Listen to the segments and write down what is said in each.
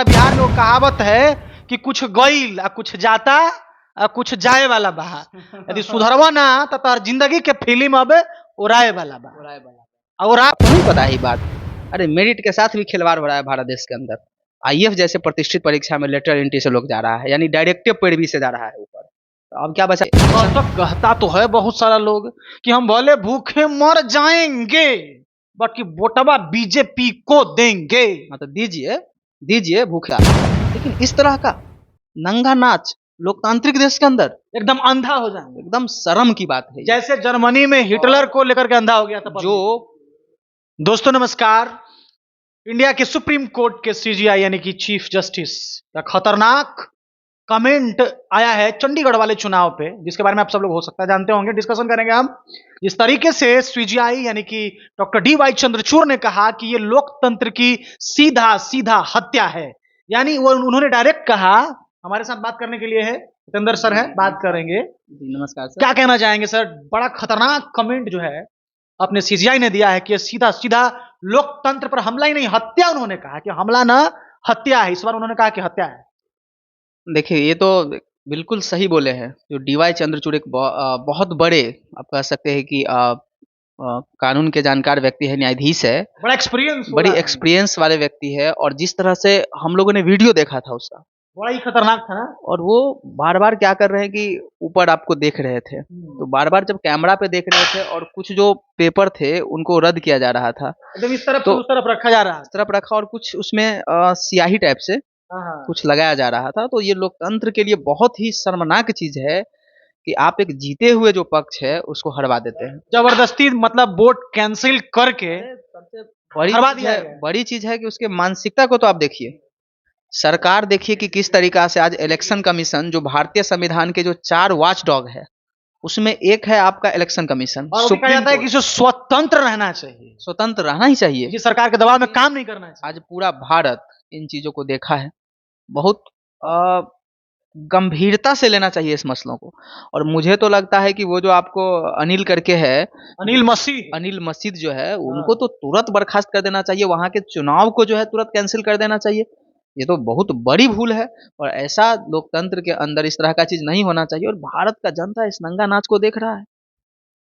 बिहार में वो कहावत है कि कुछ गईल आ कुछ जाता आ कुछ जाए वाला बा। यदि सुधरवा ना तो तार जिंदगी के फिल्म अब उड़ाए वाला बा। और आप आपको नहीं पता है ये बात? अरे मेरिट के साथ भी खिलवाड़ हो रहा है भारत देश के अंदर। आईएएफ जैसे प्रतिष्ठित परीक्षा में लेटर एंट्री से लोग जा रहा है, यानी डायरेक्टिव पैरवी से जा रहा है ऊपर। तो अब क्या बचा? कहता तो है बहुत सारा लोग कि हम भले भूखे मर जाएंगे बाकी वोटवा बीजेपी को देंगे। हाँ तो दीजिए दीजिए भूखा, लेकिन इस तरह का नंगा नाच लोकतांत्रिक देश के अंदर एकदम अंधा हो जाएंगे। एकदम शर्म की बात है ये। जैसे जर्मनी में हिटलर को लेकर के अंधा हो गया था जो दोस्तों नमस्कार, इंडिया के सुप्रीम कोर्ट के सीजीआई यानी कि चीफ जस्टिस का खतरनाक कमेंट आया है चंडीगढ़ वाले चुनाव पे, जिसके बारे में आप सब लोग हो सकता है जानते होंगे। डिस्कशन करेंगे हम। जिस तरीके से सीजीआई यानी कि डॉक्टर डी.वाई. चंद्रचूड़ ने कहा कि ये लोकतंत्र की सीधा सीधा हत्या है, यानी वो उन्होंने डायरेक्ट कहा। हमारे साथ बात करने के लिए है जितेंद्र सर है, बात करेंगे। जी नमस्कार सर। क्या कहना चाहेंगे सर? बड़ा खतरनाक कमेंट जो है अपने सीजीआई ने दिया है कि सीधा सीधा लोकतंत्र पर हमला ही नहीं, हत्या। उन्होंने कहा कि हमला ना हत्या है, इस बार उन्होंने कहा कि हत्या है। देखिए ये तो बिल्कुल सही बोले हैं। जो डी.वाई. चंद्रचूड़ एक बहुत बड़े, आप कह सकते हैं कि कानून के जानकार व्यक्ति है, न्यायाधीश है, बड़ा एक्सपीरियंस बड़ी एक्सपीरियंस वाले व्यक्ति है। और जिस तरह से हम लोगों ने वीडियो देखा था उसका, बड़ा ही खतरनाक था ना। और वो बार बार क्या कर रहे हैं कि ऊपर आपको देख रहे थे, तो बार बार जब कैमरा पे देख रहे थे और कुछ जो पेपर थे उनको रद्द किया जा रहा था, एकदम इस तरफ तो से उस तरफ रखा जा रहा है। इस तरफ रखा और कुछ उसमें स्याही टाइप से हाँ। कुछ लगाया जा रहा था। तो ये लोकतंत्र के लिए बहुत ही शर्मनाक चीज है कि आप एक जीते हुए जो पक्ष है उसको हरवा देते हैं। जबरदस्ती मतलब वोट कैंसिल करके सबसे हरवा दिया है। बड़ी चीज है कि उसके मानसिकता को तो आप देखिए। सरकार देखिए कि किस तरीका से आज इलेक्शन कमीशन, जो भारतीय संविधान के जो 4 वॉच डॉग है, उसमें एक है आपका इलेक्शन कमीशन। और वो कहा जाता है कि जो स्वतंत्र रहना चाहिए, स्वतंत्र रहना ही चाहिए, ये सरकार के दबाव में काम नहीं करना चाहिए। आज पूरा भारत इन चीजों को देखा है। बहुत गंभीरता से लेना चाहिए इस मसलों को। और मुझे तो लगता है कि वो जो आपको अनिल करके है, अनिल मसीह जो है, उनको तो तुरंत बर्खास्त कर देना चाहिए, वहां के चुनाव को जो है तुरंत कैंसिल कर देना चाहिए। ये तो बहुत बड़ी भूल है और ऐसा लोकतंत्र के अंदर इस तरह का चीज नहीं होना चाहिए। और भारत का जनता इस नंगा नाच को देख रहा है,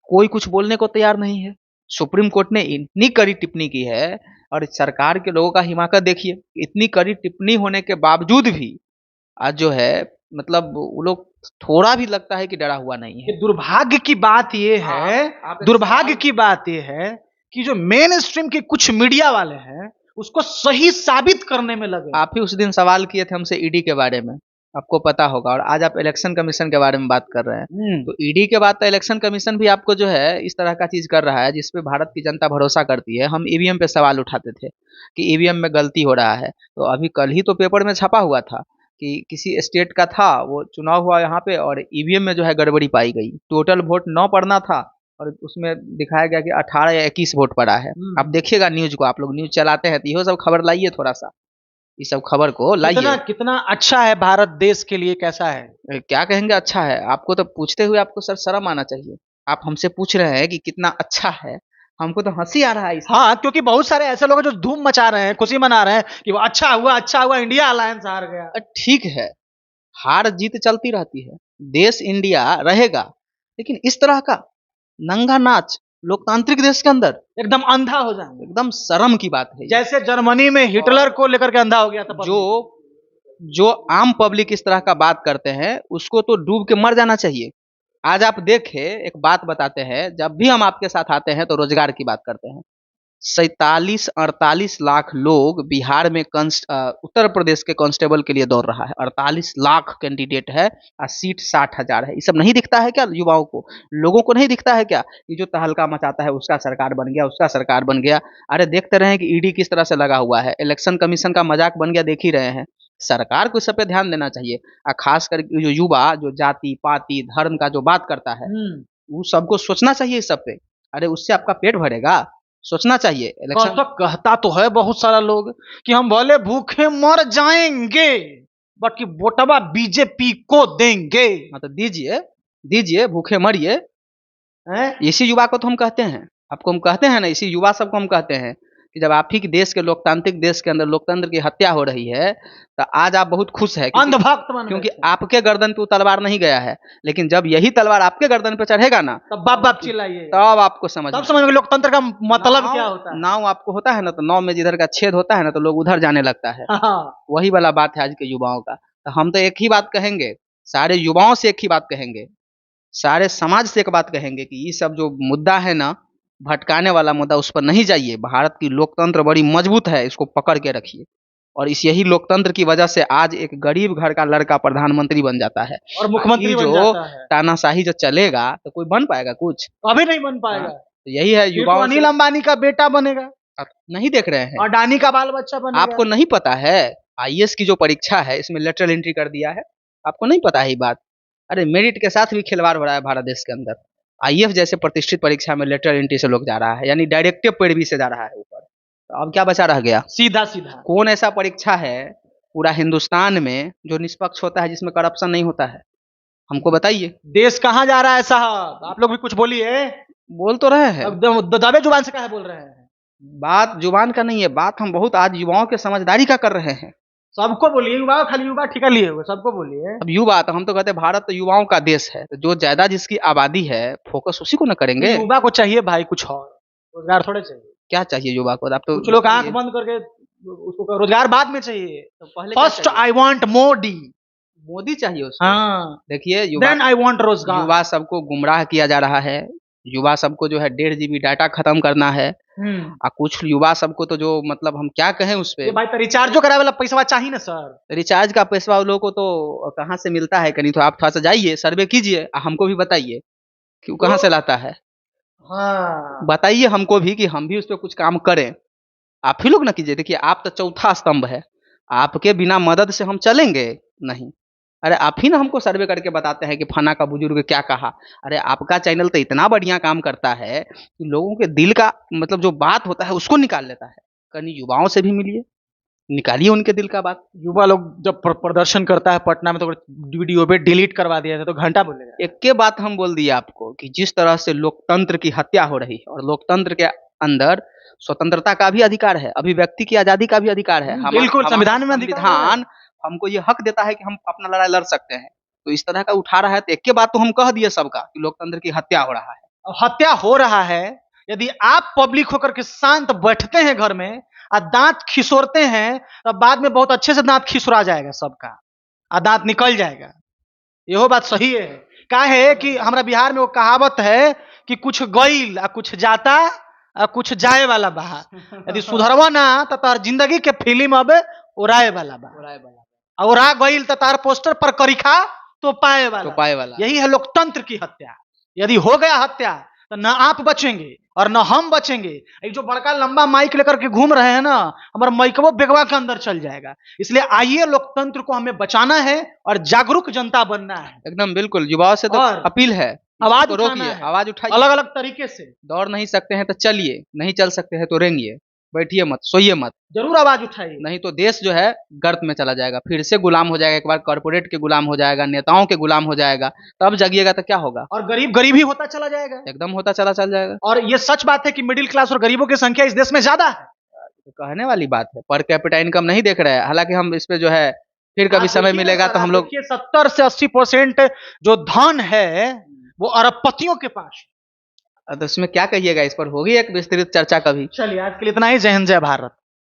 कोई कुछ बोलने को तैयार नहीं है। सुप्रीम कोर्ट ने इतनी कड़ी टिप्पणी की है और सरकार के लोगों का हिमाकत देखिए। इतनी कड़ी टिप्पणी होने के बावजूद भी आज जो है, मतलब वो लोग थोड़ा भी लगता है कि डरा हुआ नहीं है। दुर्भाग्य की बात यह है, दुर्भाग्य की बात यह है कि जो मेन स्ट्रीम के कुछ मीडिया वाले हैं उसको सही साबित करने में लगे। आप ही उस दिन सवाल किए थे हमसे ईडी के बारे में, आपको पता होगा, और आज आप इलेक्शन कमीशन के बारे में बात कर रहे हैं। तो ईडी के बाद तो इलेक्शन कमीशन भी आपको जो है इस तरह का चीज कर रहा है जिसपे भारत की जनता भरोसा करती है। हम ईवीएम पे सवाल उठाते थे कि ईवीएम में गलती हो रहा है, तो अभी कल ही तो पेपर में छपा हुआ था कि किसी स्टेट का था, वो चुनाव हुआ यहाँ पे और ईवीएम में जो है गड़बड़ी पाई गई। टोटल वोट 9 पड़ना था और उसमें दिखाया गया कि 18 या 21 वोट पड़ा है। आप देखिएगा न्यूज को, आप लोग न्यूज चलाते हैं तो ये सब खबर लाइए, थोड़ा सा ये सब खबर को लाइए। कितना अच्छा है भारत देश के लिए, कैसा है? क्या कहेंगे अच्छा है? आपको तो पूछते हुए आपको सर शर्म आना चाहिए। आप हमसे पूछ रहे हैं कि कितना अच्छा है, हमको तो हंसी आ रहा है। हाँ, क्योंकि बहुत सारे ऐसे लोग हैं जो धूम मचा रहे हैं, खुशी मना रहे हैं कि वो अच्छा हुआ इंडिया अलायंस हार गया। ठीक है, हार जीत चलती रहती है, देश इंडिया रहेगा, लेकिन इस तरह का नंगा नाच लोकतांत्रिक देश के अंदर एकदम अंधा हो जाएंगे। एकदम शर्म की बात है। जैसे जर्मनी में हिटलर को लेकर के अंधा हो गया था। जो आम पब्लिक इस तरह का बात करते हैं उसको तो डूब के मर जाना चाहिए। आज आप देखे, एक बात बताते हैं, जब भी हम आपके साथ आते हैं तो रोजगार की बात करते हैं। 47-48 लाख लोग बिहार में उत्तर प्रदेश के कांस्टेबल के लिए दौड़ रहा है। 48 लाख कैंडिडेट है और सीट 60,000 है। ये सब नहीं दिखता है क्या युवाओं को, लोगों को नहीं दिखता है क्या? ये जो तहलका मचाता है उसका सरकार बन गया, उसका सरकार बन गया। अरे देखते रहे कि ईडी किस तरह से लगा हुआ है, इलेक्शन कमीशन का मजाक बन गया, देख ही रहे हैं। सरकार को इस सब पे ध्यान देना चाहिए। और खास कर जो युवा जो जाति पाति धर्म का जो बात करता है, वो सबको सोचना चाहिए इस सब पे। अरे उससे आपका पेट भरेगा, सोचना चाहिए। इलेक्शन तो कहता तो है बहुत सारा लोग कि हम भले भूखे मर जाएंगे बाकी वोटवा बीजेपी को देंगे। हाँ तो दीजिए दीजिए, भूखे मरिए। इसी युवा को तो हम कहते हैं, आपको हम कहते हैं ना, इसी युवा सबको हम कहते हैं कि जब आप ही के देश के लोकतांत्रिक देश के अंदर लोकतंत्र की हत्या हो रही है, तो आज आप बहुत खुश है अंधभक्त बन क्योंकि गए थे। आपके गर्दन पे वो तलवार नहीं गया है। लेकिन जब यही तलवार आपके गर्दन पे चढ़ेगा ना, तब बाप बाप चिल्लाइए, तब आपको समझ तब समझ में लोकतंत्र का मतलब क्या होता है। नाव आपको होता है ना, तो नाव में जिधर का छेद होता है ना, तो लोग उधर जाने लगता है। हाँ, वही वाला बात है आज के युवाओं का। तो हम तो एक ही बात कहेंगे, सारे युवाओं से एक ही बात कहेंगे, सारे समाज से एक बात कहेंगे कि ये सब जो मुद्दा है ना, भटकाने वाला मुद्दा, उस पर नहीं जाइए। भारत की लोकतंत्र बड़ी मजबूत है, इसको पकड़ के रखिए। और इस यही लोकतंत्र की वजह से आज एक गरीब घर का लड़का प्रधानमंत्री बन जाता है, और मुख्यमंत्री बन जो जाता है। तानाशाही जो चलेगा तो कोई बन पाएगा कुछ? अभी नहीं बन पाएगा। तो यही है फिर तो युवाओं अनिल अंबानी का बेटा बनेगा, आप नहीं देख रहे हैं? अडानी का बाल बच्चा बनेगा। आपको नहीं पता है आईएएस की जो परीक्षा है, इसमें लेटरल एंट्री कर दिया है? आपको नहीं पता है ये बात? अरे मेरिट के साथ भी खिलवाड़ हो रहा है भारत देश के अंदर। आईएएस जैसे प्रतिष्ठित परीक्षा में लेटरल एंट्री से लोग जा रहा है, यानी डायरेक्टिव पैरवी से जा रहा है ऊपर। तो अब क्या बचा रह गया? सीधा सीधा कौन ऐसा परीक्षा है पूरा हिंदुस्तान में जो निष्पक्ष होता है, जिसमें करप्शन नहीं होता है? हमको बताइए। देश कहाँ जा रहा है साहब? आप लोग भी कुछ बोलिए। बोल तो रहे हैं, अब दबे जुबान से कहा बोल रहे हैं? बात जुबान का नहीं है, बात हम बहुत आज युवाओं के समझदारी का कर रहे हैं। सबको बोलिए, युवा खाली युवा ठिका लिए हुए, सबको बोलिए। अब युवा तो हम तो कहते हैं भारत तो युवाओं का देश है, तो जो ज्यादा जिसकी आबादी है फोकस उसी को ना करेंगे। युवा को चाहिए भाई कुछ और, रोजगार थोड़े चाहिए। क्या चाहिए युवा को? आप तो कुछ लोग आंख बंद करके उसको रोजगार बाद में चाहिए। तो पहले first I want Modi. Modi चाहिए उसको। हाँ, देखिए युवा, देन आई वांट रोजगार। युवा सबको गुमराह किया जा रहा है। युवा सबको जो है 1.5 GB डाटा खत्म करना है। और कुछ युवा सबको तो जो मतलब हम क्या कहें उस पे, ये भाई तो रिचार्जो करावे वाला पैसा चाहिए ना सर। रिचार्ज का पैसा उन लोगों को तो कहाँ से मिलता है? कहीं तो आप थोड़ा सा जाइए सर्वे कीजिए, हमको भी बताइए कि वो कहाँ से लाता है। हाँ, बताइए हमको भी कि हम भी उस पर कुछ काम करें। आप ही लोग ना कीजिए। देखिए आप तो चौथा स्तंभ है, आपके बिना मदद से हम चलेंगे नहीं। अरे आप ही ना हमको सर्वे करके बताते हैं कि फना का बुजुर्ग क्या कहा। अरे आपका चैनल तो इतना बढ़िया काम करता है कि लोगों के दिल का मतलब जो बात होता है उसको निकाल लेता है। कहीं युवाओं से भी मिलिए, निकालिए उनके दिल का बात। युवा लोग जब प्रदर्शन करता है पटना में तो वीडियो पे डिलीट करवा दिया था, तो घंटा बोलेगा। एक के बात हम बोल दिए आपको कि जिस तरह से लोकतंत्र की हत्या हो रही है, और लोकतंत्र के अंदर स्वतंत्रता का भी अधिकार है, अभिव्यक्ति की आजादी का भी अधिकार है। बिल्कुल, संविधान में अधिकार है। संविधान हमको ये हक देता है कि हम अपना लड़ाई लड़ सकते हैं। तो इस तरह का उठा रहा है, तो एक के बात तो हम कह दिए सबका कि लोकतंत्र की हत्या हो रहा है। अब हत्या हो रहा है, यदि आप पब्लिक होकर के शांत बैठते हैं घर में और दांत खिसोरते हैं, तब बाद में बहुत अच्छे से दांत खिसुरा जाएगा सबका, और दांत निकल जाएगा। यहो बात सही है। क्या है कि हमारा बिहार में वो कहावत है कि कुछ गईल आ कुछ जाता आ कुछ जाए वाला बा। यदि सुधरवा ना तो तार जिंदगी के फिल्म अब उड़ाए वाला बा, और उड़ा गईल तो तार पोस्टर पर करिखा तो पाए वाला। यही है लोकतंत्र की हत्या। यदि हो गया हत्या तो न आप बचेंगे और न हम बचेंगे। ये जो बड़का लंबा माइक लेकर के घूम रहे हैं ना, हमारा माइकवो बेगवा के अंदर चल जाएगा। इसलिए आइए, लोकतंत्र को हमें बचाना है और जागरूक जनता बनना है। एकदम बिल्कुल, युवाओं से तो अपील है, आवाज तो रोकिए, आवाज उठाइए, अलग अलग तरीके से। दौड़ नहीं सकते हैं तो चलिए, नहीं चल सकते हैं तो रेंगिए, बैठिए मत, सोइए मत, जरूर आवाज उठाइए। नहीं तो देश जो है गर्त में चला जाएगा, फिर से गुलाम हो जाएगा। एक बार कॉर्पोरेट के गुलाम हो जाएगा, नेताओं के गुलाम हो जाएगा, तब जगिएगा तो क्या होगा? और गरीब गरीब ही होता चला जाएगा, एकदम होता चला चल जाएगा। और ये सच बात है कि मिडिल क्लास और गरीबों की संख्या इस देश में ज्यादा है। तो कहने वाली बात है, पर कैपिटा इनकम नहीं देख रहे हैं। हालांकि हम इस पे जो है फिर कभी समय मिलेगा तो हम लोग 70 से 80% जो धन है वो अरबपतियों के पास। तो इसमें क्या कहिएगा? इस पर होगी एक विस्तृत चर्चा कभी। चलिए आज के लिए इतना ही। जय हिंद, जय भारत।